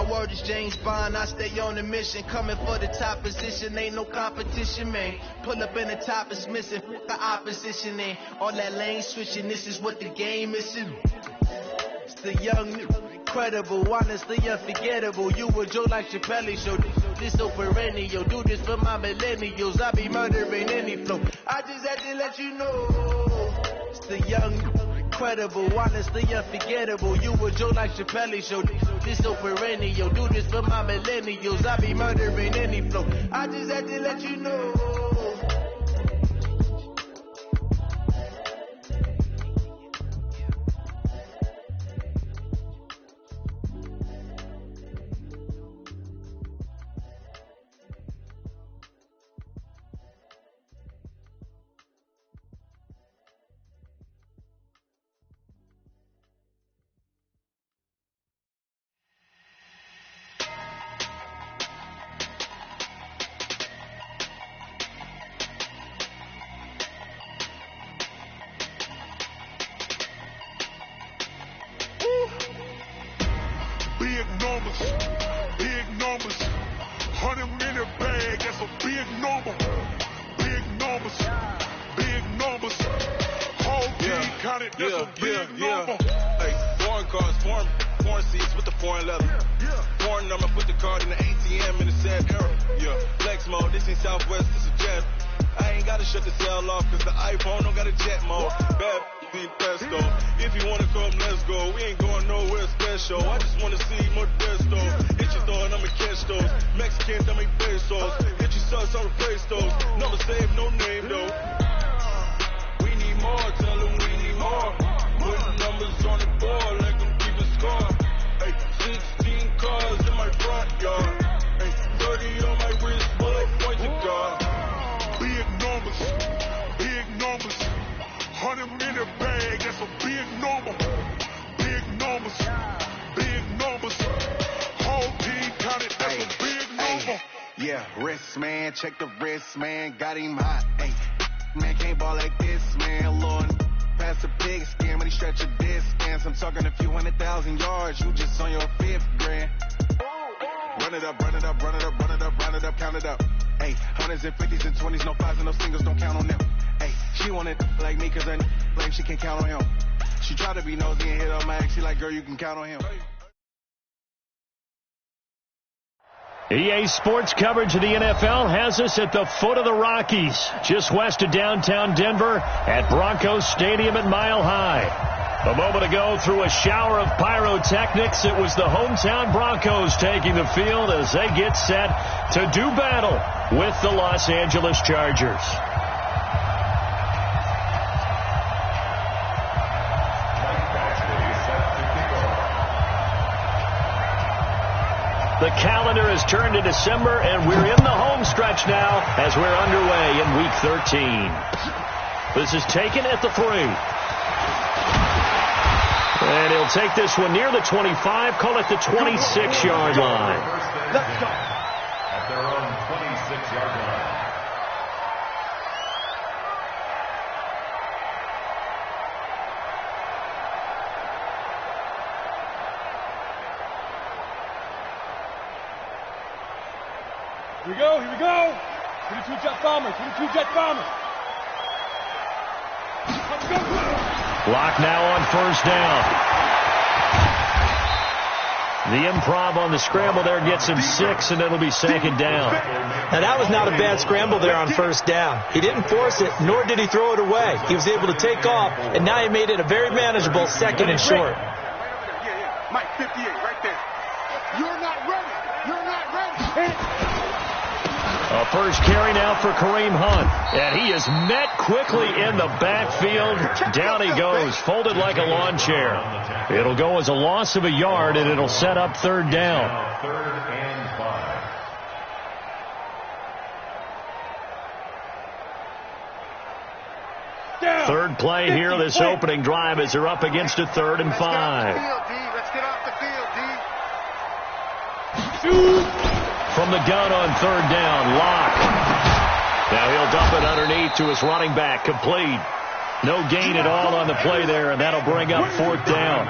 word is James Bond, I stay on the mission. Coming for the top position, ain't no competition, man. Pull up in the top is missing, the opposition in. All that lane switching, this is what the game is. It's the young, incredible, honestly unforgettable. You a Joe like Chappelle show. This so perennial, do this for my millennials. I be murdering any flow. I just had to let you know. It's the young, incredible, honestly unforgettable. You a Joe like Chappelle show. This so perennial, do this for my millennials. I be murdering any flow. I just had to let you know. Big numbers, 100 in a bag, that's a big number. Big numbers, whole team counted, that's a big number. Hey, foreign cars, foreign seats with the foreign leather. Foreign number, put the card in the ATM in the sad era. Flex mode, this ain't Southwest, this is jet. I ain't gotta shut the cell off, cause the iPhone don't got a jet mode. Bad be pesto. If you wanna come, let's go. We ain't going nowhere special. I just wanna see Modesto. Hit your door and I'ma catch those. Mexicans, I make pesos. Hit your sus, I'll replace those. Never save, no name though. We need more, tell them we need more. Putting numbers on the board like I'm keeping score. Hey, 16 cars in my front yard. Hey, 30 on my wrist, bullet point to God. Big numbers, 100 in a bag, that's a big number. Big numbers, whole team counted, that's a big number. Yeah, wrist man, check the wrist man, got him hot. Ay, man can't ball like this, man. Lord, pass the pig skin, but he stretch a distance. I'm talking a few 100,000 yards, you just on your 5th grand. Run it up, count it up. Ay, hundreds and 50s and 20s, no 5s and no singles, don't count on them. Ay, she wanted like me, cause her like she can't count on him. She tried to be nosy and hit on my ex, she like, girl, you can count on him. EA Sports coverage of the NFL has us at the foot of the Rockies, just west of downtown Denver at Broncos Stadium at Mile High. A moment ago, through a shower of pyrotechnics, it was the hometown Broncos taking the field as they get set to do battle with the Los Angeles Chargers. The calendar has turned to December, and we're in the home stretch now as we're underway in Week 13. This is taken at the 3. And he'll take this one near the 25, call it the 26-yard line. Let's go. At their own 26-yard line. Here we go. 22 jet bomber. Let's go. Clock now on first down. The improv on the scramble there gets him 6, and it'll be second down. Now, that was not a bad scramble there on first down. He didn't force it, nor did he throw it away. He was able to take off, and now he made it a very manageable 2nd and short. Mike, 58, right there. You're not ready. A first carry now for Kareem Hunt. And he is met quickly in the backfield. Down he goes, folded like a lawn chair. It'll go as a loss of a yard, and it'll set up 3rd down. 3rd and 5. Third play here, this opening drive, as they're up against a 3rd and 5. Let's get off the field, D. From the gun on 3rd down, Locke. Now he'll dump it underneath to his running back, complete. No gain at all on the play there, and that'll bring up 4th down.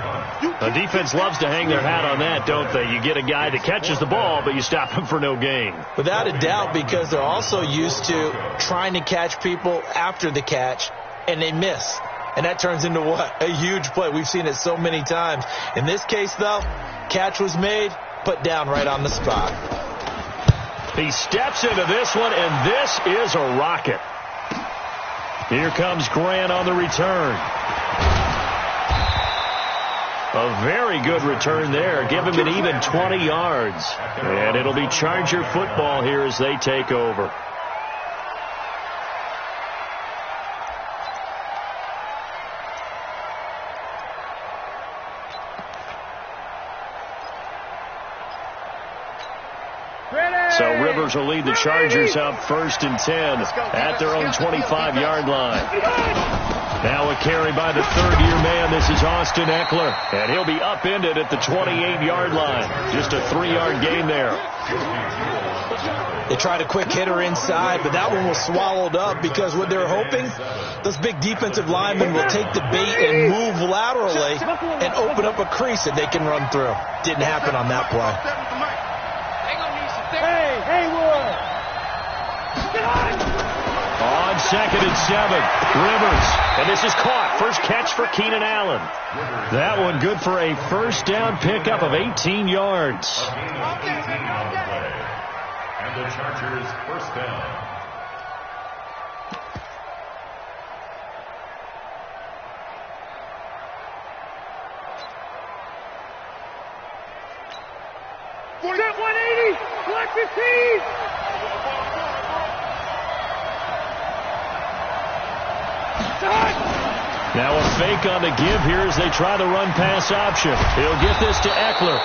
The defense loves to hang their hat on that, don't they? You get a guy that catches the ball, but you stop him for no gain. Without a doubt, because they're also used to trying to catch people after the catch, and they miss. And that turns into what? A huge play. We've seen it so many times. In this case, though, catch was made, put down right on the spot. He steps into this one, and this is a rocket. Here comes Grant on the return. A very good return there. Give him an even 20 yards. And it'll be Charger football here as they take over. So Rivers will lead the Chargers up 1st and 10 at their own 25-yard line. Now a carry by the third-year man. This is Austin Eckler. And he'll be upended at the 28-yard line. Just a 3-yard gain there. They tried a quick hitter inside, but that one was swallowed up because what they're hoping, those big defensive linemen will take the bait and move laterally and open up a crease that they can run through. Didn't happen on that play. On 2nd and 7, Rivers. And this is caught. First catch for Keenan Allen. That one good for a first down pickup of 18 yards. And the Chargers first down. Set 180, 115. Now a fake on the give here as they try the run-pass option. He'll get this to Eckler.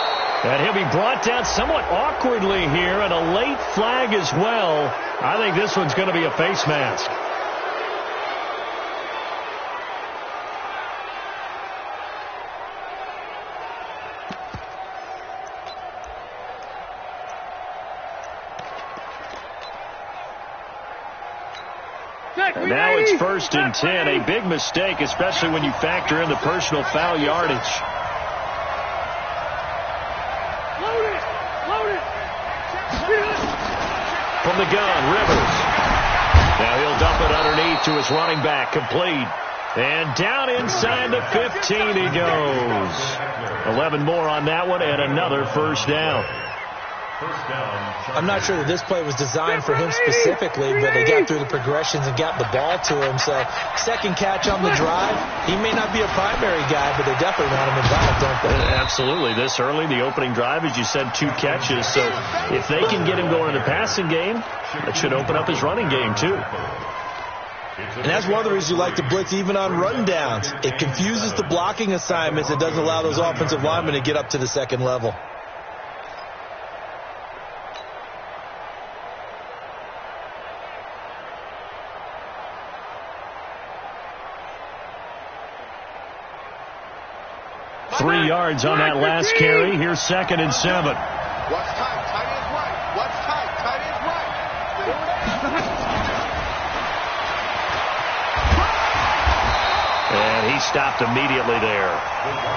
And he'll be brought down somewhat awkwardly here, and a late flag as well. I think this one's going to be a face mask. And now it's 1st and 10. A big mistake, especially when you factor in the personal foul yardage. From the gun, Rivers. Now he'll dump it underneath to his running back, complete. And down inside the 15 he goes. 11 more on that one, and another first down. I'm not sure that this play was designed for him specifically, but they got through the progressions and got the ball to him. So second catch on the drive. He may not be a primary guy, but they definitely want him involved, don't they? Absolutely. This early, the opening drive, as you said, 2 catches. So if they can get him going in the passing game, that should open up his running game too. And that's one of the reasons you like to blitz even on rundowns. It confuses the blocking assignments. It doesn't allow those offensive linemen to get up to the second level. Three yards on that last carry. Here's 2nd and 7. What's tight? Tight is right. What's tight? Tight is right. And he stopped immediately there.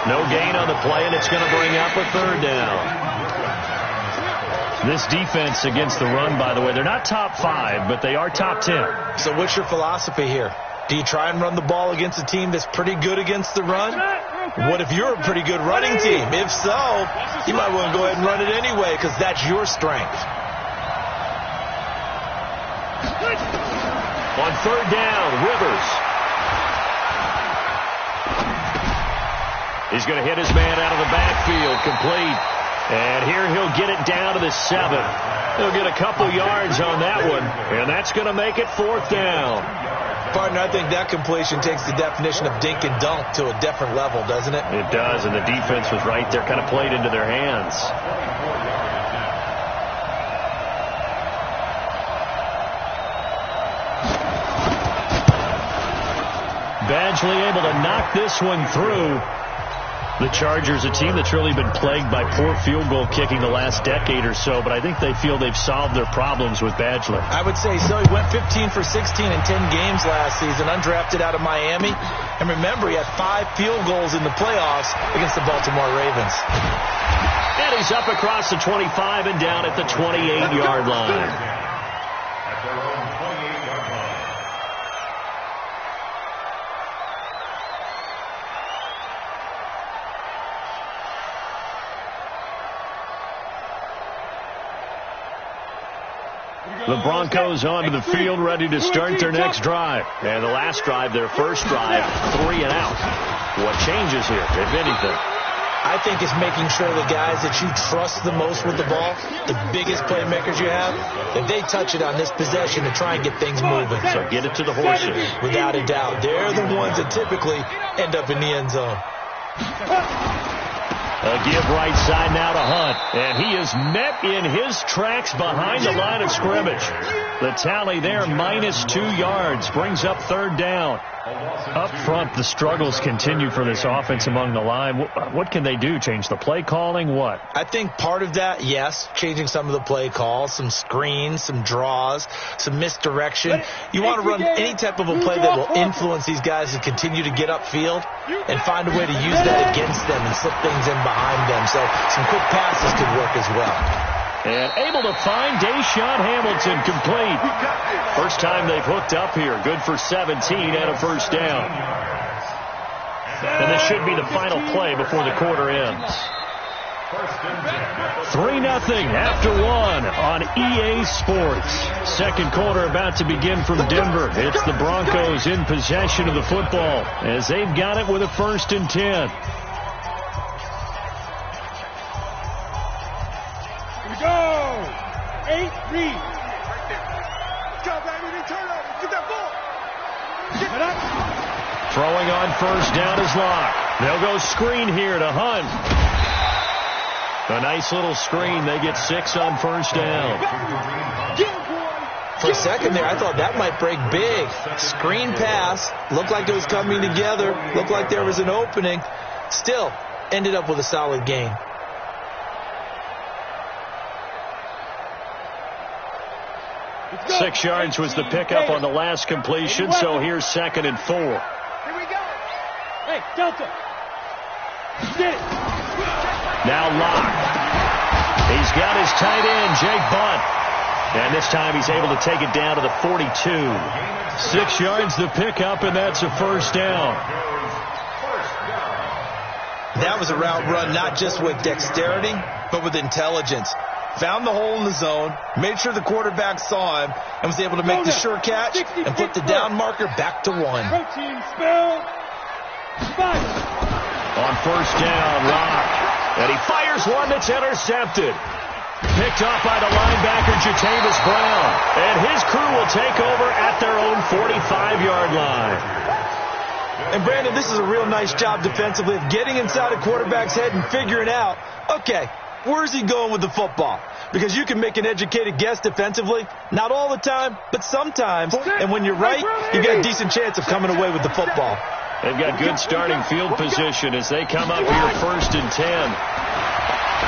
No gain on the play, and it's going to bring up a 3rd down. This defense against the run, by the way, they're not top 5, but they are top 10. So what's your philosophy here? Do you try and run the ball against a team that's pretty good against the run? What if you're a pretty good running team? If so, you might want to go ahead and run it anyway because that's your strength. On 3rd down, Rivers. He's going to hit his man out of the backfield, complete. And here he'll get it down to the 7. He'll get a couple yards on that one, and that's going to make it 4th down. Partner, I think that completion takes the definition of dink and dunk to a different level, doesn't it? It does, and the defense was right there, kind of played into their hands. Badgley able to knock this one through. The Chargers, a team that's really been plagued by poor field goal kicking the last decade or so, but I think they feel they've solved their problems with Badgley. I would say so. He went 15 for 16 in 10 games last season, undrafted out of Miami. And remember, he had 5 field goals in the playoffs against the Baltimore Ravens. And he's up across the 25 and down at the 28-yard line. At their own 28-yard line. The Broncos onto the field, ready to start their next drive. And the last drive, their first drive, 3 and out. What changes here, if anything? I think it's making sure the guys that you trust the most with the ball, the biggest playmakers you have, that they touch it on this possession to try and get things moving. So get it to the horses. Without a doubt. They're the ones that typically end up in the end zone. A give right side now to Hunt. And he is met in his tracks behind the line of scrimmage. The tally there, -2 yards, brings up 3rd down. Up front, the struggles continue for this offense among the line. What can they do? Change the play calling? What? I think part of that, yes, changing some of the play calls, some screens, some draws, some misdirection. You want to run any type of a play that will influence these guys to continue to get upfield and find a way to use that against them and slip things in behind them. So some quick passes could work as well. And able to find Deshaun Hamilton complete. First time they've hooked up here. Good for 17 and a first down. And this should be the final play before the quarter ends. 3-0 after 1 on EA Sports. Second quarter about to begin from Denver. It's the Broncos in possession of the football as they've got it with a 1st and 10. Go! 8 read. Go, baby, turn over. Get that ball. Get it up. Throwing on first down is Locke. They'll go screen here to Hunt. A nice little screen. They get 6 on first down. For a second there, I thought that might break big. Screen pass. Looked like it was coming together. Looked like there was an opening. Still, ended up with a solid gain. 6 yards was the pickup on the last completion, so here's 2nd and 4. Here we go. Hey, Delta. Get it. Now Locke. He's got his tight end, Jake Bunt. And this time he's able to take it down to the 42. 6 yards the pickup, and that's a first down. That was a route run not just with dexterity, but with intelligence. Found the hole in the zone, made sure the quarterback saw him, and was able to make the sure catch and put the down marker back to 1. Protein spill. 5. On first down, Locke. And he fires one that's intercepted. Picked off by the linebacker, Jatavis Brown. And his crew will take over at their own 45-yard line. And Brandon, this is a real nice job defensively of getting inside a quarterback's head and figuring out, okay, where's he going with the football? Because you can make an educated guess defensively. Not all the time, but sometimes. And when you're right, you got a decent chance of coming away with the football. They've got good starting field position as they come up here 1st and 10.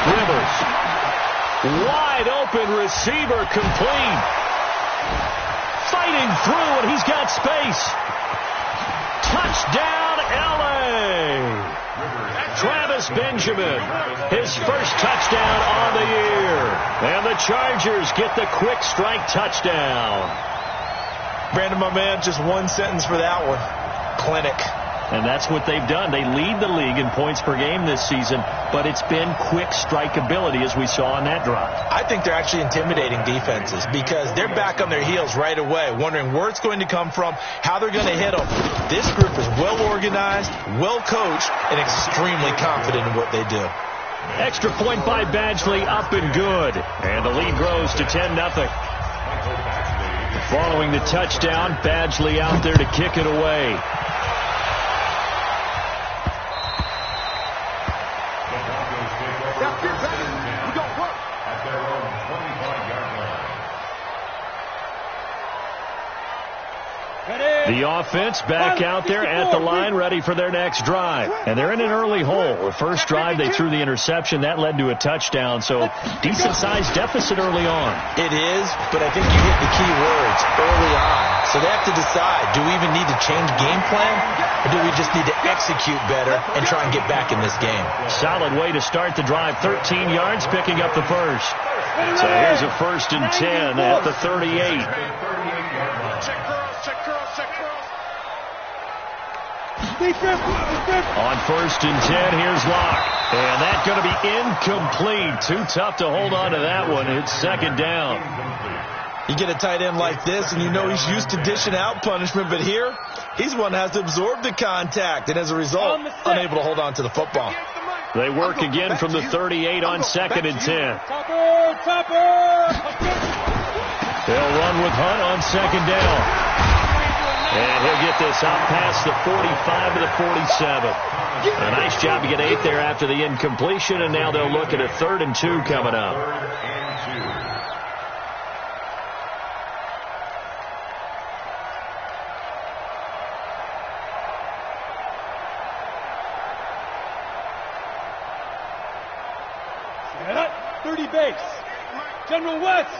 Rivers. Wide open receiver complete. Fighting through, and he's got space. Touchdown, L.A. Travis Benjamin, his first touchdown on the year. And the Chargers get the quick strike touchdown. Brandon, my man, just one sentence for that one. Clinic. And that's what they've done. They lead the league in points per game this season, but it's been quick strike ability as we saw on that drive. I think they're actually intimidating defenses because they're back on their heels right away, wondering where it's going to come from, how they're going to hit them. This group is well organized, well coached, and extremely confident in what they do. Extra point by Badgley, up and good. And the lead grows to 10-0. Following the touchdown, Badgley out there to kick it away. Ready. The offense back out there at the line, ready for their next drive. And they're in an early hole. The first drive, they threw the interception. That led to a touchdown, so decent-sized deficit early on. It is, but I think you hit the key words early on. So they have to decide, do we even need to change game plan, or do we just need to execute better and try and get back in this game? Solid way to start the drive. 13 yards, picking up the first. So here's a 1st and 10 at the 38. On 1st and 10, here's Locke. And that's going to be incomplete. Too tough to hold on to that one. It's 2nd down. You get a tight end like this, and you know he's used to dishing out punishment, but here, he's one that has to absorb the contact, and as a result, unable to hold on to the football. They work again from the 38 on 2nd and 10. They'll run with Hunt on 2nd down. And he'll get this out past the 45 to the 47. A nice job to get 8 there after the incompletion, and now they'll look at a 3rd and 2 coming up. General West.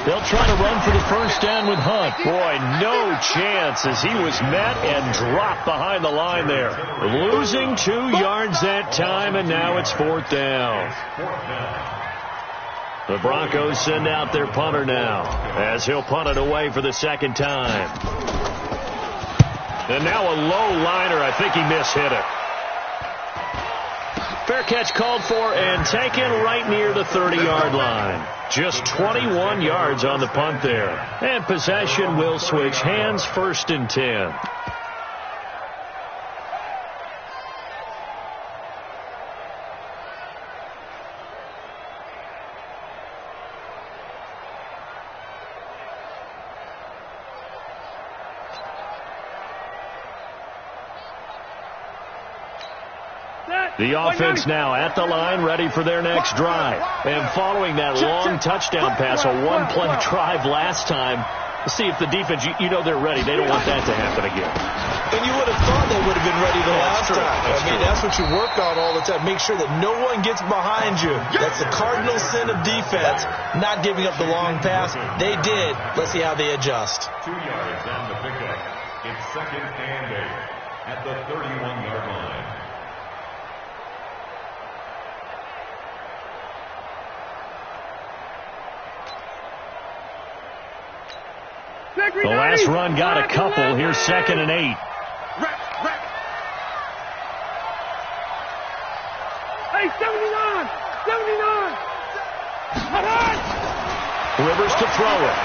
They'll try to run for the 1st down with Hunt. Boy, no chance as he was met and dropped behind the line there. Losing 2 yards that time, and now it's 4th down. The Broncos send out their punter now as he'll punt it away for the 2nd time. And now a low liner. I think he mishit it. Fair catch called for and taken right near the 30-yard line. Just 21 yards on the punt there. And possession will switch hands, 1st and 10. The offense now at the line, ready for their next drive. And following that long touchdown pass, a one-play drive last time, see if the defense, you know they're ready. They don't want that to happen again. And you would have thought they would have been ready the last time. That's what you work on all the time. Make sure that no one gets behind you. That's the cardinal sin of defense, not giving up the long pass. They did. Let's see how they adjust. 2 yards on the pickup. It's 2nd and 8 at the 31-yard line. The last run got a couple. Here's 2nd and 8. Hey, 79! 79! Rivers to throw it.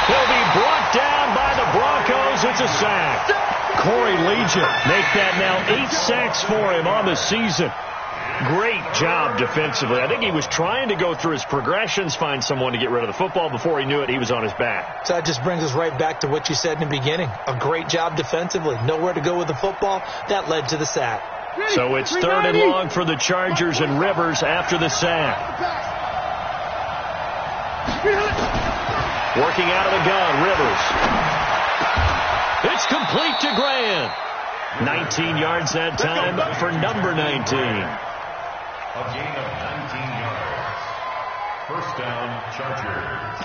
He'll be brought down by the Broncos. It's a sack. Corey Legion make that now 8 sacks for him on the season. Great job defensively. I think he was trying to go through his progressions, find someone to get rid of the football. Before he knew it, he was on his back. So that just brings us right back to what you said in the beginning. A great job defensively. Nowhere to go with the football. That led to the sack. So it's 3rd and long for the Chargers and Rivers after the sack. Working out of the gun, Rivers. It's complete to Grant. 19 yards that time for number 19. A gain of 19 yards. 1st down, Chargers.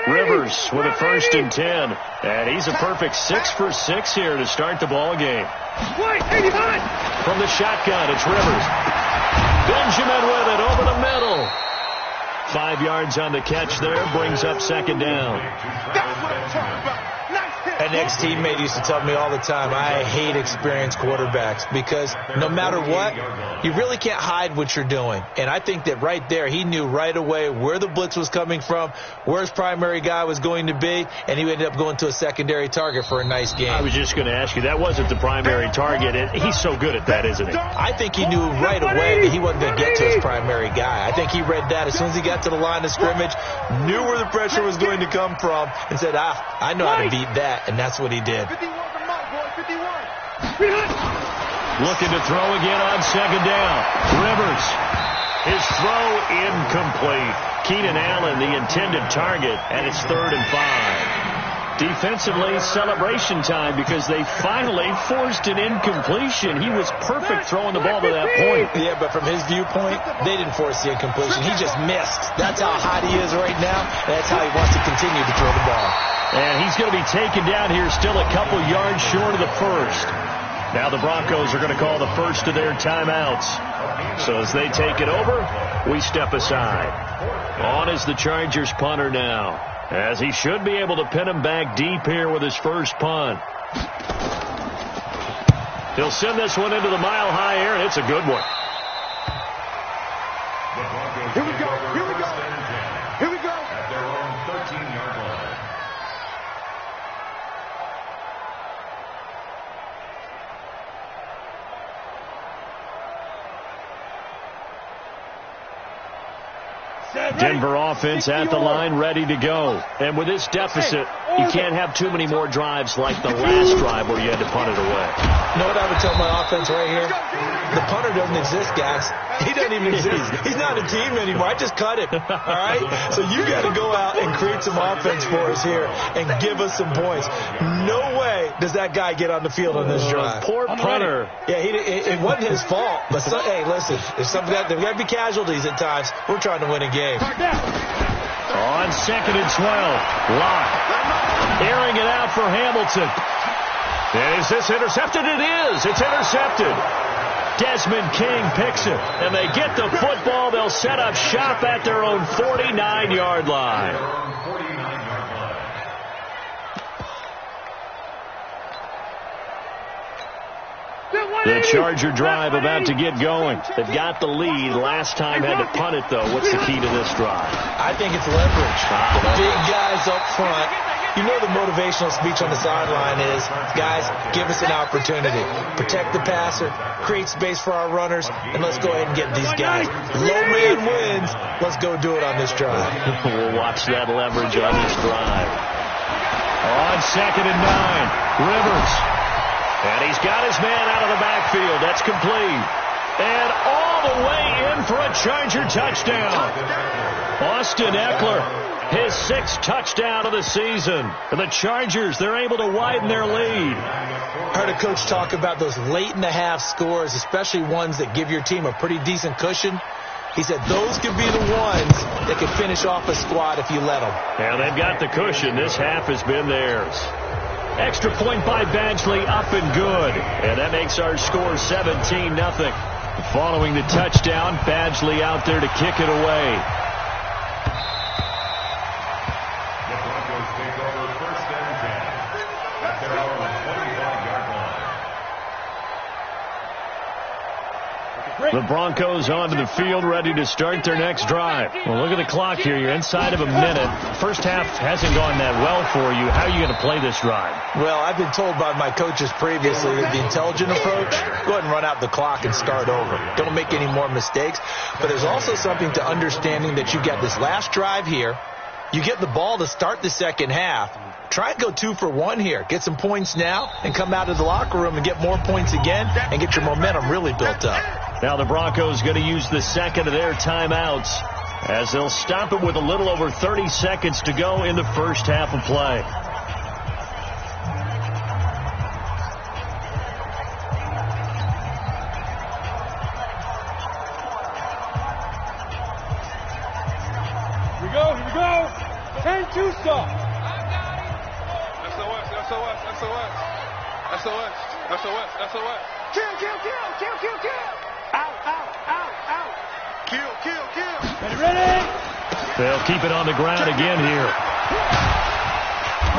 Rivers with a 1st and 10. And he's a perfect 6 for 6 here to start the ball game. From the shotgun, it's Rivers. Benjamin with it over the middle. 5 yards on the catch there, brings up 2nd down. That's what I'm talking about. An ex-teammate used to tell me all the time, I hate experienced quarterbacks because no matter what, you really can't hide what you're doing. And I think that right there, he knew right away where the blitz was coming from, where his primary guy was going to be, and he ended up going to a secondary target for a nice game. I was just going to ask you, that wasn't the primary target, and he's so good at that, isn't he? I think he knew right away that he wasn't going to get to his primary guy. I think he read that as soon as he got to the line of scrimmage, knew where the pressure was going to come from, and said, I know how to beat that. And that's what he did. 51 for Mike, boy, 51. looking to throw again on second down. Rivers. His throw incomplete. Keenan Allen, the intended target, and it's 3rd and 5. Defensively, celebration time because they finally forced an incompletion. He was perfect throwing the ball to that point. Yeah, but from his viewpoint, they didn't force the incompletion. He just missed. That's how hot he is right now, and that's how he wants to continue to throw the ball. And he's going to be taken down here still a couple yards short of the first. Now the Broncos are going to call the first of their timeouts. So as they take it over, we step aside. On is the Chargers punter now, as he should be able to pin him back deep here with his first punt. He'll send this one into the mile-high air, and it's a good one. Here we go. Here we go. Here we go. At their own 13-yard line. Denver offense at the line, ready to go. And with this deficit, you can't have too many more drives like the last drive where you had to punt it away. You know what I would tell my offense right here? The punter doesn't exist, guys. He doesn't even exist. He's not a team anymore. I just cut him. All right? So you got to go out and create some offense for us here and give us some points. No way does that guy get on the field on this drive. Poor punter. Yeah, it wasn't his fault. But hey, listen, there's got to be casualties at times. We're trying to win a game. On 2nd and 12, Locke airing it out for Hamilton. And is this intercepted? It is. It's intercepted. Desmond King picks it, and they get the football. They'll set up shop at their own 49-yard line. The Charger drive about to get going. They've got the lead. Last time had to punt it, though. What's the key to this drive? I think it's leverage. The big guys up front. You know the motivational speech on the sideline is, guys, give us an opportunity. Protect the passer, create space for our runners, and let's go ahead and get these guys. Low man wins. Let's go do it on this drive. We'll watch that leverage on this drive. On 2nd and 9, Rivers. And he's got his man out of the backfield. That's complete. And all the way in for a Charger touchdown. Austin Eckler, his 6th touchdown of the season. And the Chargers, they're able to widen their lead. I heard a coach talk about those late-in-the-half scores, especially ones that give your team a pretty decent cushion. He said those could be the ones that could finish off a squad if you let them. Yeah, they've got the cushion. This half has been theirs. Extra point by Badgley, up and good. And that makes our score 17-0. Following the touchdown, Badgley out there to kick it away. The Broncos take over 1st and 10 at their own 25-yard line. The Broncos onto the field, ready to start their next drive. Well, look at the clock here. You're inside of a minute. First half hasn't gone that well for you. How are you going to play this drive? Well, I've been told by my coaches previously that the intelligent approach, go ahead and run out the clock and start over. Don't make any more mistakes. But there's also something to understanding that you got this last drive here. You get the ball to start the second half. Try and go 2 for 1 here. Get some points now and come out of the locker room and get more points again and get your momentum really built up. Now the Broncos going to use the second of their timeouts as they'll stop it with a little over 30 seconds to go in the first half of play. Here we go, here we go. 10-2 stop. SOS. Kill. Out. Kill. Ready? They'll keep it on the ground again here.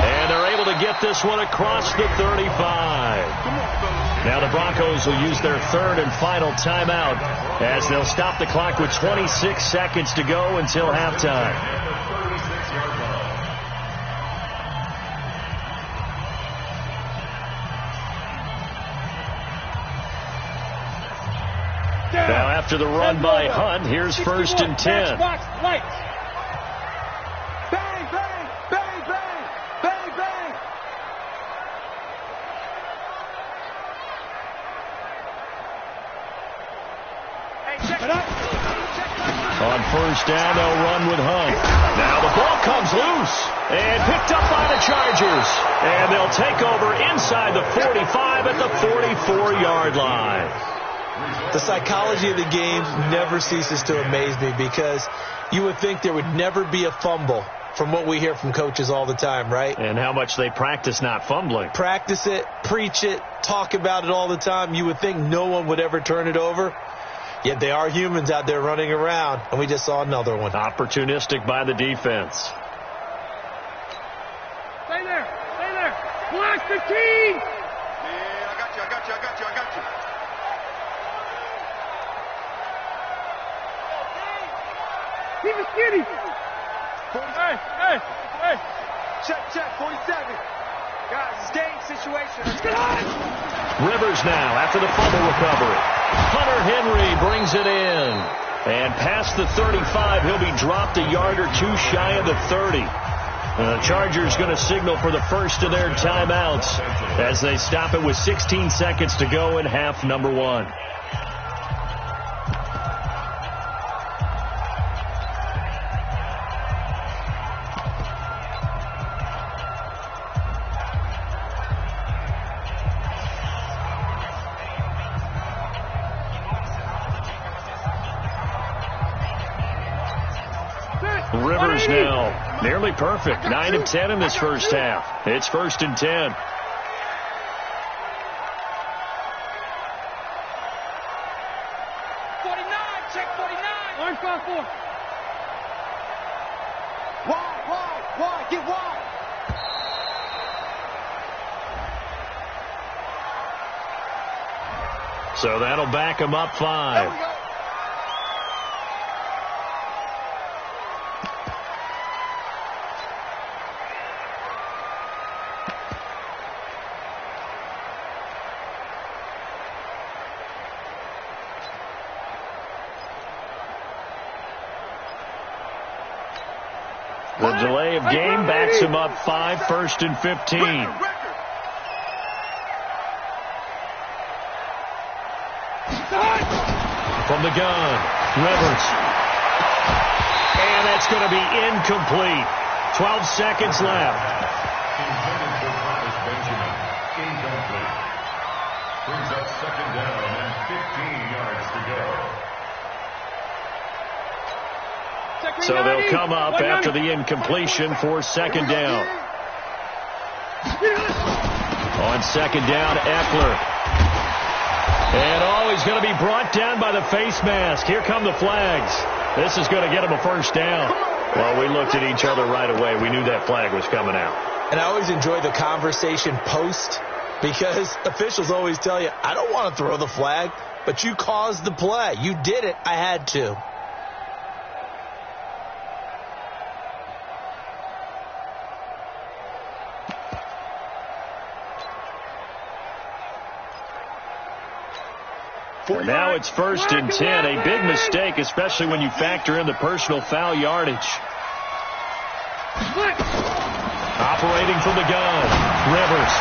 And they're able to get this one across the 35. Now the Broncos will use their 3rd and final timeout as they'll stop the clock with 26 seconds to go until halftime. Now after the run by Hunt, here's 1st and 10. On first down, they'll run with Hunt. Now the ball comes loose and picked up by the Chargers. And they'll take over inside the 45 at the 44-yard line. The psychology of the game never ceases to amaze me because you would think there would never be a fumble from what we hear from coaches all the time, right? And how much they practice not fumbling. Practice it, preach it, talk about it all the time. You would think no one would ever turn it over. Yet they are humans out there running around, and we just saw another one. Opportunistic by the defense. Stay there. Stay there. Blast the team. Yeah, I got you. Keep it skinny. Hey. Check, 47. Guys, it's game situation. Let's get on. Rivers now after the fumble recovery. Hunter Henry brings it in. And past the 35, he'll be dropped a yard or two shy of the 30. The Chargers going to signal for the first of their timeouts as they stop it with 16 seconds to go in half number one. Rivers now nearly perfect. 9 of 10 in this first half. It's 1st and 10. Wide, get wide. So that'll back him up 5. The delay of game backs him up 5, 1st and 15. From the gun, Rivers. And that's going to be incomplete. 12 seconds left. Intended for Travis Benjamin. Incomplete. Brings up 2nd down and 15 yards to go. So they'll come up after the incompletion for 2nd down. On 2nd down, Eckler. And he's going to be brought down by the face mask. Here come the flags. This is going to get him a 1st down. Well, we looked at each other right away. We knew that flag was coming out. And I always enjoy the conversation post because officials always tell you, I don't want to throw the flag, but you caused the play. You did it. I had to. And now it's 1st and 10. A big mistake, especially when you factor in the personal foul yardage. Operating from the gun, Rivers.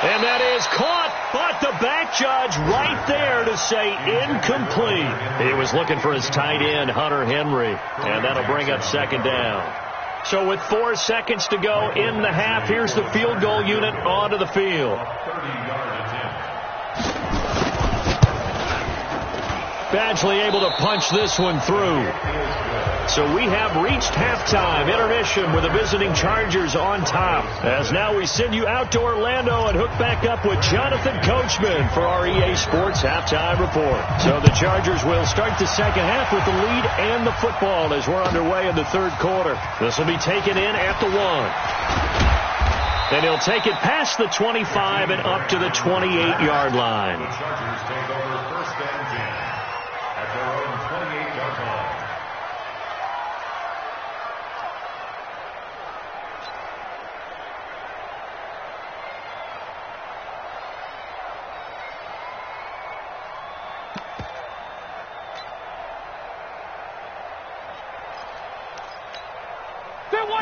And that is caught, but the back judge right there to say incomplete. He was looking for his tight end, Hunter Henry, and that'll bring up 2nd down. So with 4 seconds to go in the half, here's the field goal unit onto the field. 30-yard attempt. Badgley able to punch this one through. So we have reached halftime. Intermission with the visiting Chargers on top. As now we send you out to Orlando and hook back up with Jonathan Coachman for our EA Sports Halftime Report. So the Chargers will start the second half with the lead and the football as we're underway in the 3rd quarter. This will be taken in at the 1. Then he'll take it past the 25 and up to the 28-yard line. The Chargers take over 1st and 10 at their own 28-yard line.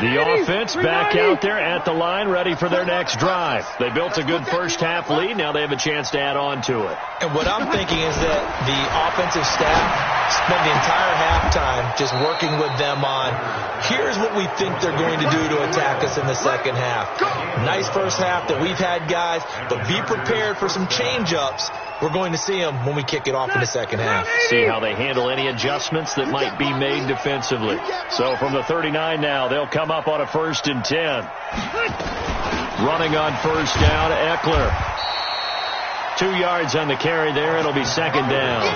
The offense back out there at the line, ready for their next drive. They built a good first-half lead. Now they have a chance to add on to it. And what I'm thinking is that the offensive staff spent the entire halftime just working with them on, here's what we think they're going to do to attack us in the second half. Nice first half that we've had, guys, but be prepared for some change-ups. We're going to see them when we kick it off in the second half. See how they handle any adjustments that might be made defensively. So from the 39 now, they'll come up on a 1st and 10. Running on first down, Eckler. 2 yards on the carry there. It'll be second down.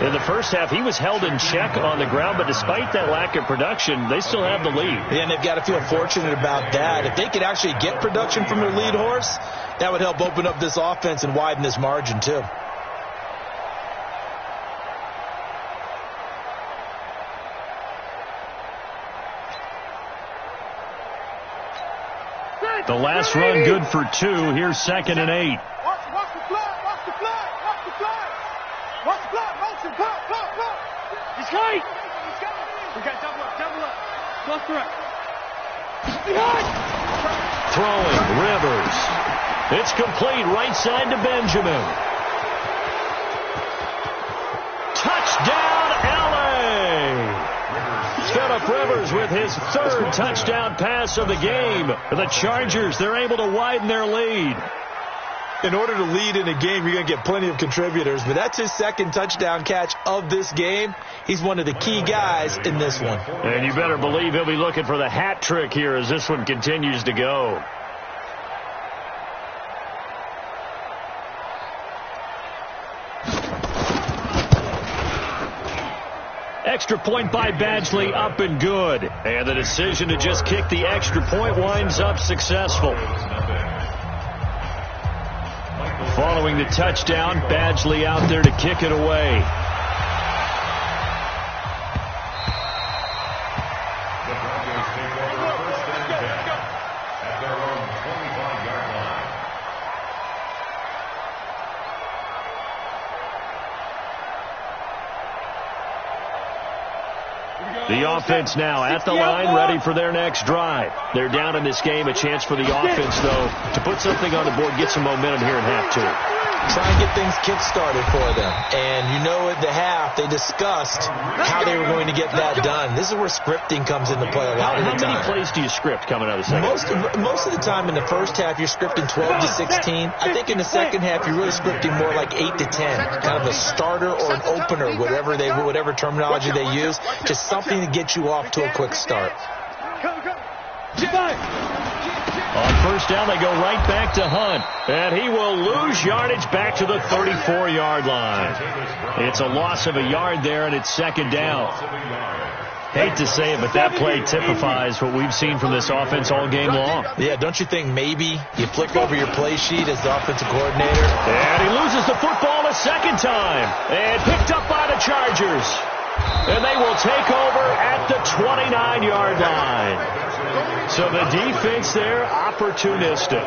In the first half, he was held in check on the ground, but despite that lack of production, they still have the lead. Yeah, and they've got to feel fortunate about that. If they could actually get production from their lead horse, that would help open up this offense and widen this margin, too. The last run good for 2. Here's 2nd and 8. Watch the flag, watch the flag, watch the flag. Watch the flag, motion, block. He's tight. We got double up. Close direct. Behind. Throwing, Rivers. It's complete, right side to Benjamin. Touchdown, L.A. Phillip Rivers with his 3rd touchdown pass of the game. The Chargers, they're able to widen their lead. In order to lead in a game, you're going to get plenty of contributors, but that's his 2nd touchdown catch of this game. He's one of the key guys in this one. And you better believe he'll be looking for the hat trick here as this one continues to go. Extra point by Badgley, up and good. And the decision to just kick the extra point winds up successful. Following the touchdown, Badgley out there to kick it away. The Broncos take over 1st and 10 at their own 25-yard line. The offense now at the line, ready for their next drive. They're down in this game. A chance for the offense, though, to put something on the board, get some momentum here in half 2. Try and get things kick-started for them. And you know at the half, they discussed how they were going to get that done. This is where scripting comes into play a lot of the time. How many plays do you script coming out of the second? Most of the time in the first half, you're scripting 12 to 16. I think in the second half, you're really scripting more like 8 to 10. Kind of a starter or an opener, whatever terminology they use. Just something to get you off to a quick start. On first down, they go right back to Hunt. And he will lose yardage back to the 34-yard line. It's a loss of a yard there, and it's 2nd down. Hate to say it, but that play typifies what we've seen from this offense all game long. Yeah, don't you think maybe you flick over your play sheet as the offensive coordinator? And he loses the football a 2nd time. And picked up by the Chargers. And they will take over at the 29-yard line. So the defense there, opportunistic.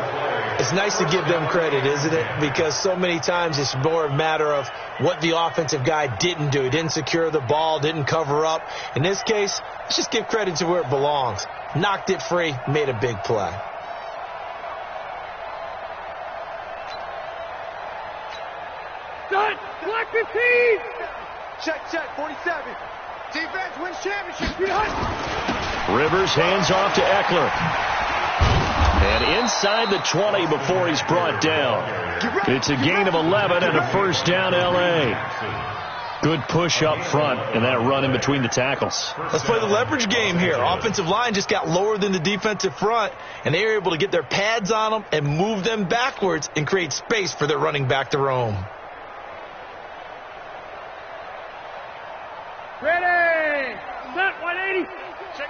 It's nice to give them credit, isn't it? Because so many times it's more a matter of what the offensive guy didn't do. He didn't secure the ball, didn't cover up. In this case, let's just give credit to where it belongs. Knocked it free, made a big play. Done. Black 15. Check, 47. Defense wins championship. Rivers hands off to Eckler. And inside the 20 before he's brought down. It's a gain of 11 and a 1st down, L.A. Good push up front and that run in between the tackles. Let's play the leverage game here. Offensive line just got lower than the defensive front, and they were able to get their pads on them and move them backwards and create space for their running back to roam. Ready. Set 180. Check.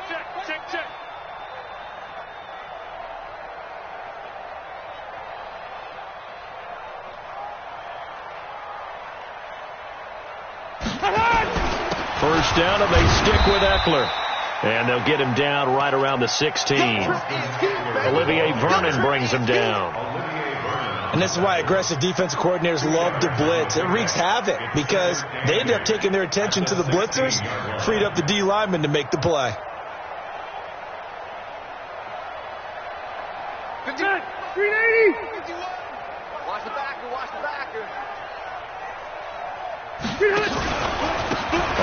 First down, and they stick with Eckler. And they'll get him down right around the 16. Olivier Vernon brings him down. And this is why aggressive defensive coordinators love to blitz. It wreaks havoc because they end up taking their attention to the blitzers, freed up the D lineman to make the play. 380. Watch the backer. Watch the backer.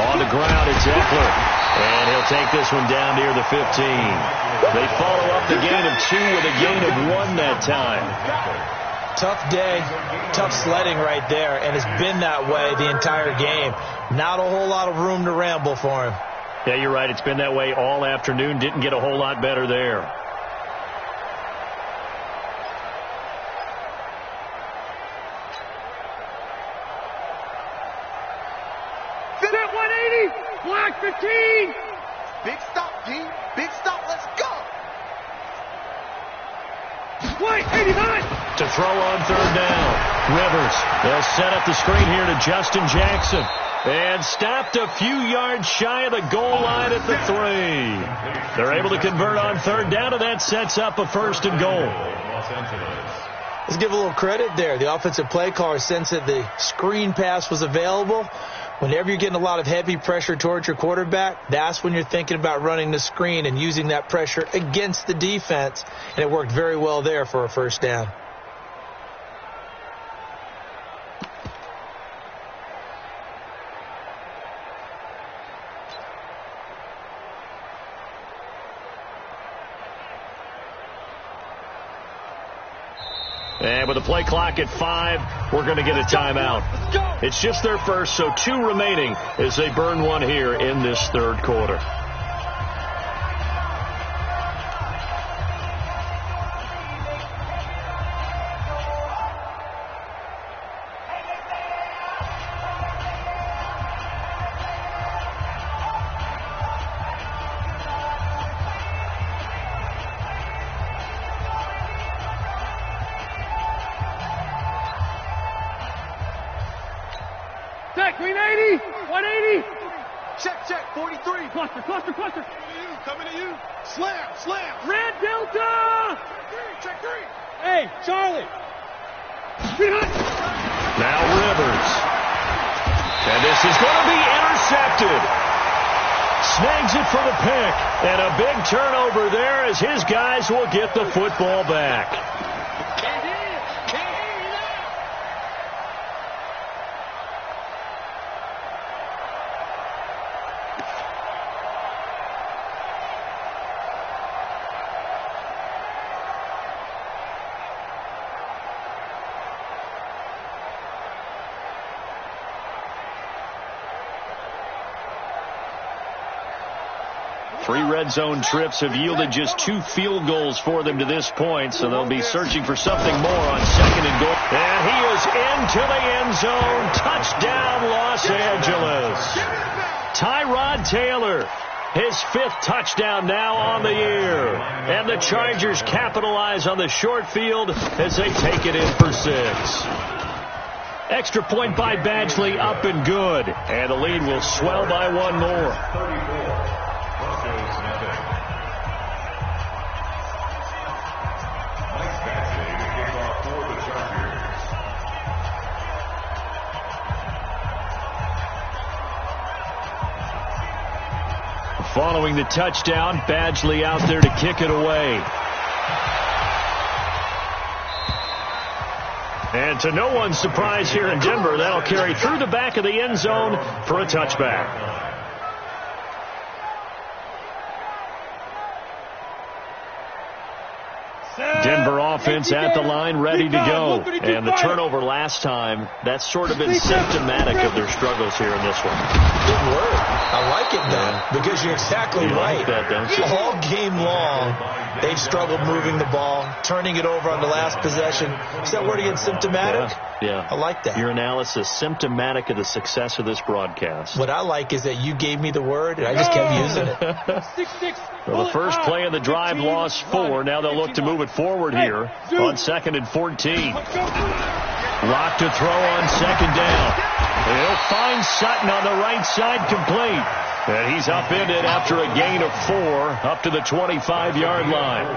On the ground, it's Eckler. And he'll take this one down near the 15. They follow up the gain of 2 with a gain of 1 that time. Tough day, tough sledding right there, and it's been that way the entire game. Not a whole lot of room to ramble for him. Yeah, you're right. It's been that way all afternoon. Didn't get a whole lot better there. Set 180. Black 15. Big stop, D. Big stop. Let's go. White 89. To throw on 3rd down. Rivers. They'll set up the screen here to Justin Jackson. And stopped a few yards shy of the goal line at the 3. They're able to convert on 3rd down, and that sets up a 1st and goal. Let's give a little credit there. The offensive play caller sensed that the screen pass was available. Whenever you're getting a lot of heavy pressure towards your quarterback, that's when you're thinking about running the screen and using that pressure against the defense. And it worked very well there for a 1st down. And with the play clock at 5, we're going to get a timeout. It's just their first, so 2 remaining as they burn 1 here in this 3rd quarter. Check, 380. 180. Check, 43. Cluster. Coming to you. Slam. Red Delta. Check 3. Hey, Charlie. 300. Now Rivers. And this is going to be intercepted. Snags it for the pick. And a big turnover there as his guys will get the football back. Three red zone trips have yielded just 2 field goals for them to this point, so they'll be searching for something more on 2nd and goal. And he is into the end zone. Touchdown, Los Angeles. Tyrod Taylor, his 5th touchdown now on the year. And the Chargers capitalize on the short field as they take it in for 6. Extra point by Badgley, up and good. And the lead will swell by 1 more. Following the touchdown, Badgley out there to kick it away. And to no one's surprise here in Denver, that'll carry through the back of the end zone for a touchback. Denver offense at the line, ready to go. And the turnover last time, that's sort of been symptomatic of their struggles here in this one. Good word. I like it, though, because you're exactly right. Like that, don't you? All game long, they've struggled moving the ball, turning it over on the last possession. Is that word again, symptomatic? Yeah. I like that. Your analysis, symptomatic of the success of this broadcast. What I like is that you gave me the word, and I just kept using it. Well, the first play of the drive lost 4. Now they'll look to move it forward here on 2nd and 14. Lock to throw on 2nd down. He'll find Sutton on the right side, complete. And he's upended after a gain of 4 up to the 25-yard line.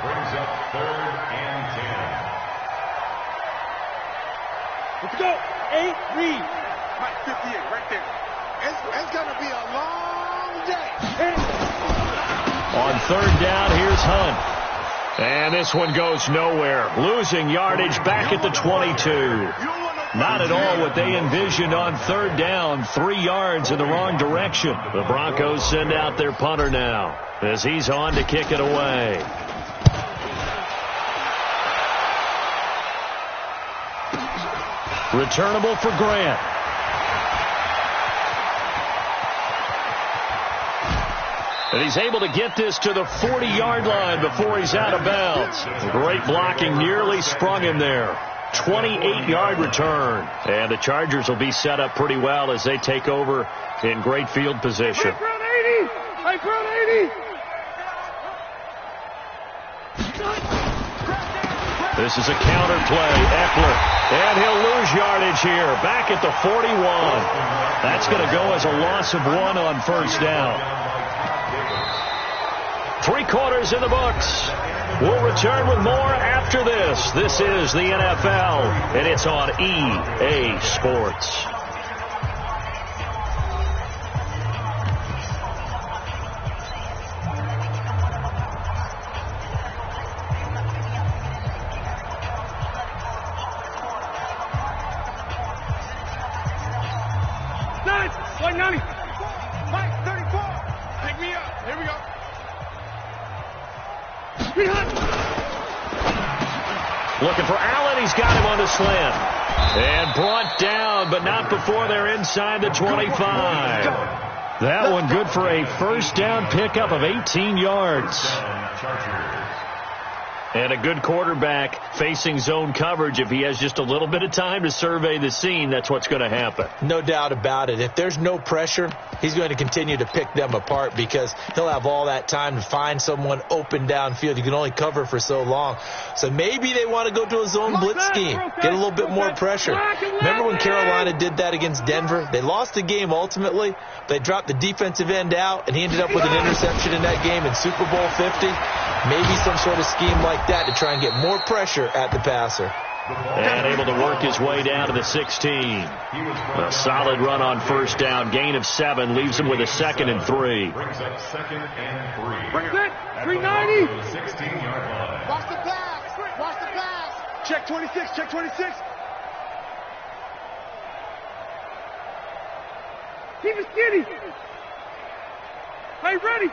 Brings up 3rd and 10. Let's go. 8 read. 58 right there. It's going to be a long day. On 3rd down, here's Hunt. And this one goes nowhere. Losing yardage back at the 22. Not at all what they envisioned on third down. 3 yards in the wrong direction. The Broncos send out their punter now as he's on to kick it away. Returnable for Grant. And he's able to get this to the 40-yard line before he's out of bounds. Great blocking, nearly sprung him there. 28-yard return. And the Chargers will be set up pretty well as they take over in great field position. This is a counter play. Eckler. And he'll lose yardage here. Back at the 41. That's going to go as a loss of 1 on first down. 3 quarters in the books. We'll return with more after this. This is the NFL, and it's on EA Sports. Mike 90. Mike 34. Pick me up. Here we go. Looking for Allen. He's got him on the slant. And brought down, but not before they're inside the 25. That one good for a first down pickup of 18 yards. And a good quarterback facing zone coverage. If he has just a little bit of time to survey the scene, that's what's going to happen. No doubt about it. If there's no pressure, he's going to continue to pick them apart because he'll have all that time to find someone open downfield. You can only cover for so long. So maybe they want to go to a zone blitz scheme, get a little bit more pressure. Remember when Carolina did that against Denver? They lost the game ultimately. They dropped the defensive end out, and he ended up with an interception in that game in Super Bowl 50. Maybe some sort of scheme like that to try and get more pressure at the passer. And able to work his way down to the 16. A solid run on first down. Gain of 7 leaves him with a 2nd and 3. Brings up 2nd and 3. 390. 16-yard line. Watch the pass. Watch the pass. Check 26. Check 26. Keep it skinny. Are you ready?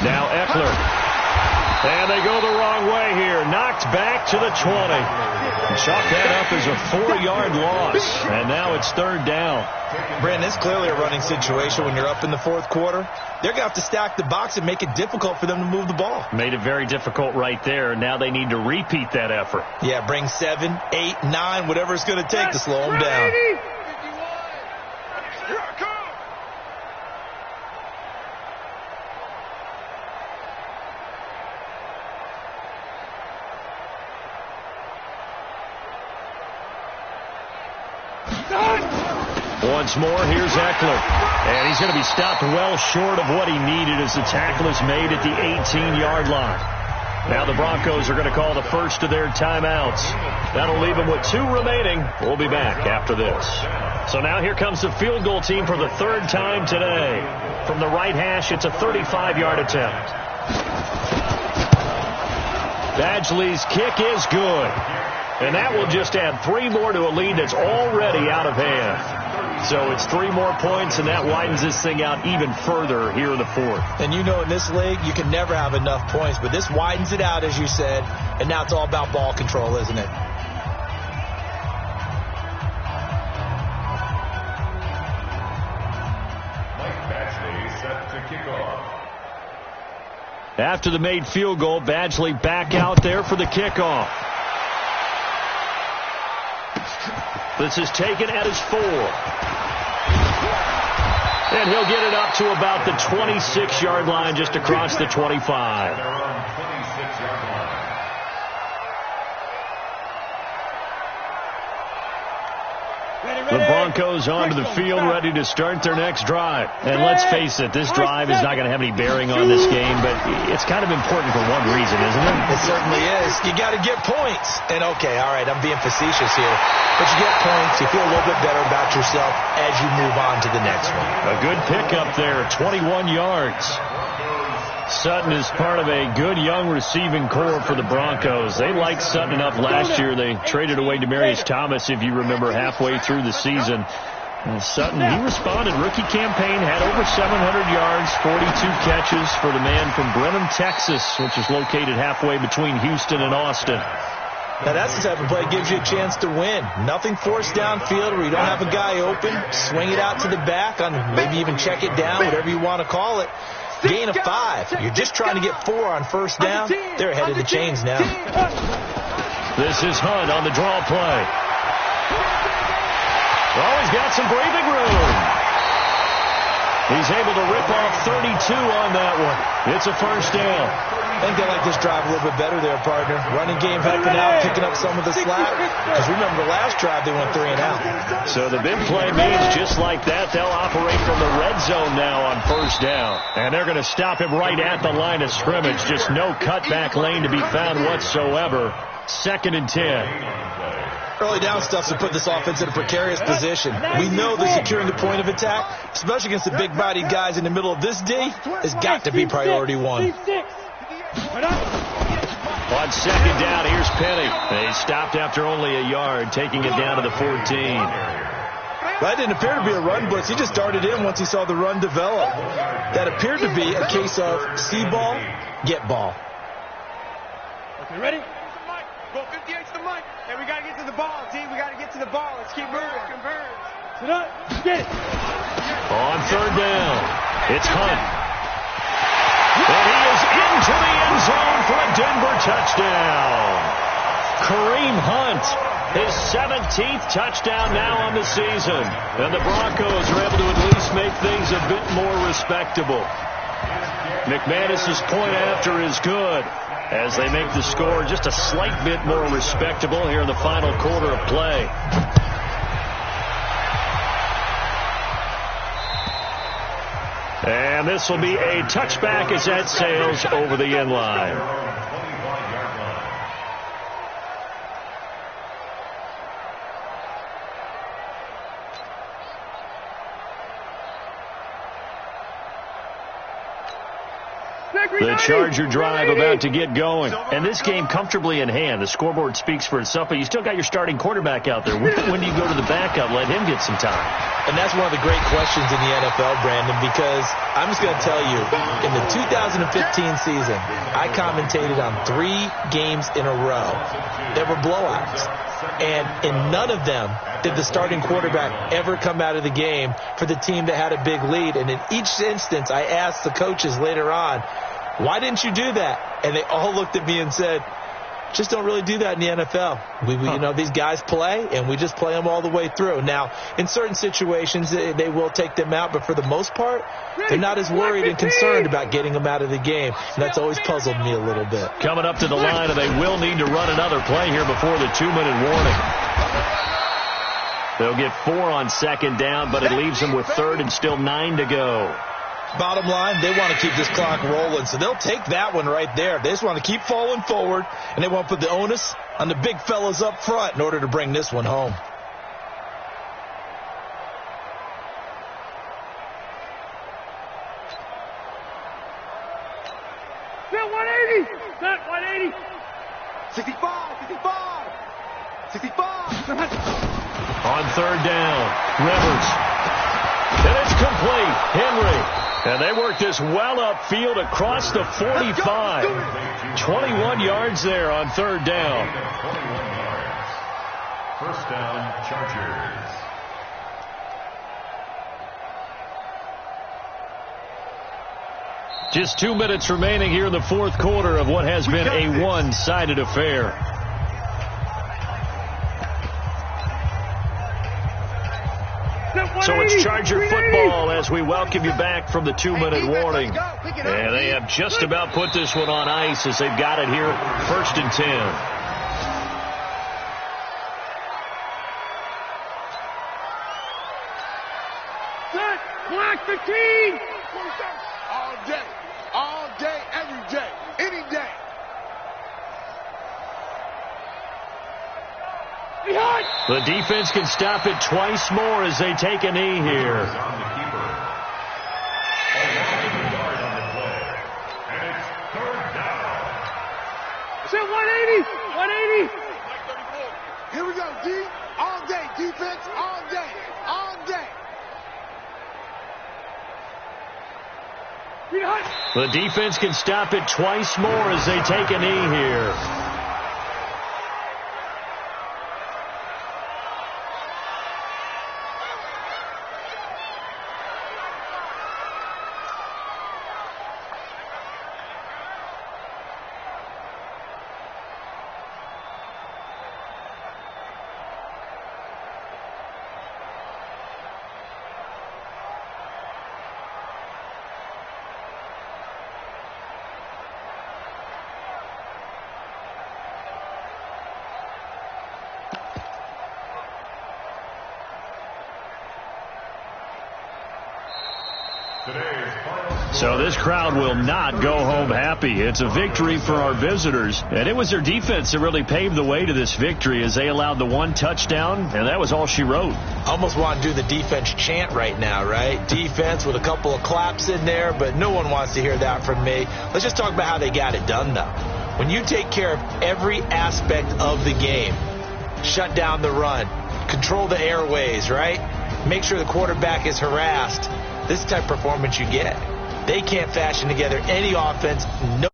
Now Eckler. And they go the wrong way here. Knocked back to the 20. Chalk that up as a 4-yard loss. And now it's third down. Brandon, it's clearly a running situation when you're up in the fourth quarter. They're going to have to stack the box and make it difficult for them to move the ball. Made it very difficult right there. Now they need to repeat that effort. Yeah, bring 7, 8, 9, whatever it's going to take to slow them down. Once more, here's Eckler. And he's going to be stopped well short of what he needed as the tackle is made at the 18-yard line. Now the Broncos are going to call the first of their timeouts. That'll leave them with 2 remaining. We'll be back after this. So now here comes the field goal team for the 3rd time today. From the right hash, it's a 35-yard attempt. Badgley's kick is good. And that will just add 3 more to a lead that's already out of hand. So it's 3 more points, and that widens this thing out even further here in the 4th. And you know in this league, you can never have enough points, but this widens it out, as you said, and now it's all about ball control, isn't it? Mike Badgley set to kick off. After the made field goal, Badgley back out there for the kickoff. This is taken at his 4. And he'll get it up to about the 26-yard line, just across the 25. They're on 26-yard line. The Broncos onto the field, ready to start their next drive. And let's face it, this drive is not going to have any bearing on this game, but it's kind of important for one reason, isn't it? It certainly is. You got to get points. And okay, all right, I'm being facetious here. But you get points, you feel a little bit better about yourself as you move on to the next one. A good pickup there, 21 yards. Sutton is part of a good young receiving core for the Broncos. They liked Sutton enough last year. They traded away Demaryius Thomas, if you remember, halfway through the season. And Sutton, he responded. Rookie campaign, had over 700 yards, 42 catches for the man from Brenham, Texas, which is located halfway between Houston and Austin. Now, that's the type of play that gives you a chance to win. Nothing forced downfield where you don't have a guy open. Swing it out to the back, on maybe even check it down, whatever you want to call it. Gain of 5. You're just trying to get 4 on first down. They're ahead of the chains now. This is Hunt on the draw play. Oh, he's got some breathing room. He's able to rip off 32 on that one. It's a first down. I think they like this drive a little bit better there, partner. Running game helping out, picking up some of the slack. Because remember, the last drive they went 3 and out. So the big play means just like that, they'll operate from the red zone now on first down. And they're going to stop him right at the line of scrimmage. Just no cutback lane to be found whatsoever. 2nd and 10. Early down stuff to put this offense in a precarious position. We know that securing the point of attack, especially against the big-bodied guys in the middle of this D, has got to be priority 1. On 2nd down, here's Penny. They stopped after only a yard, taking it down to the 14. That didn't appear to be a run blitz. He just darted in once he saw the run develop. That appeared to be a case of see ball, get ball. Okay, ready? Go 58 to the mic. Hey, we got to get to the ball, T. We got to get to the ball. Let's keep moving. Converge. Sit up. Get it. On 3rd down, it's Hunt. And he is into the end zone for a Denver touchdown. Kareem Hunt, his 17th touchdown now on the season. And the Broncos are able to at least make things a bit more respectable. McManus's point after is good, as they make the score just a slight bit more respectable here in the final quarter of play. And this will be a touchback as that sails over the end line. The Charger drive about to get going. And this game comfortably in hand. The scoreboard speaks for itself, but you still got your starting quarterback out there. When do you go to the backup? Let him get some time. And that's one of the great questions in the NFL, Brandon, because I'm just going to tell you, in the 2015 season, I commentated on 3 games in a row. There were blowouts. And in none of them did the starting quarterback ever come out of the game for the team that had a big lead. And in each instance, I asked the coaches later on, why didn't you do that? And they all looked at me and said, just don't really do that in the NFL. You know, these guys play, and we just play them all the way through. Now, in certain situations, they will take them out, but for the most part, they're not as worried and concerned about getting them out of the game. And that's always puzzled me a little bit. Coming up to the line, and they will need to run another play here before the 2-minute warning. They'll get 4 on 2nd down, but it leaves them with 3rd and still 9 to go. Bottom line, they want to keep this clock rolling, so they'll take that one right there. They just want to keep falling forward, and they want to put the onus on the big fellas up front in order to bring this one home. Set 180. Set 180. 65. 65. 65. On 3rd down, Rivers. And it's complete. Henry. And they work this well upfield across the 45. 21 yards there on 3rd down. 21 yards. First down, Chargers. Just 2 minutes remaining here in the 4th quarter of what has been a one-sided affair. So it's Charger football as we welcome you back from the 2-minute warning. And they have just about put this one on ice as they've got it here, 1st and 10. Set. Black 15. All day, every day, any day. The defense can stop it twice more as they take a knee here. D, all day. Defense, all day. All day. The defense can stop it twice more as they take a knee here. So this crowd will not go home happy. It's a victory for our visitors. And it was their defense that really paved the way to this victory as they allowed the one touchdown, and that was all she wrote. Almost want to do the defense chant right now, right? Defense with a couple of claps in there, but no one wants to hear that from me. Let's just talk about how they got it done, though. When you take care of every aspect of the game, shut down the run, control the airways, right? Make sure the quarterback is harassed. This type of performance you get. They can't fashion together any offense. No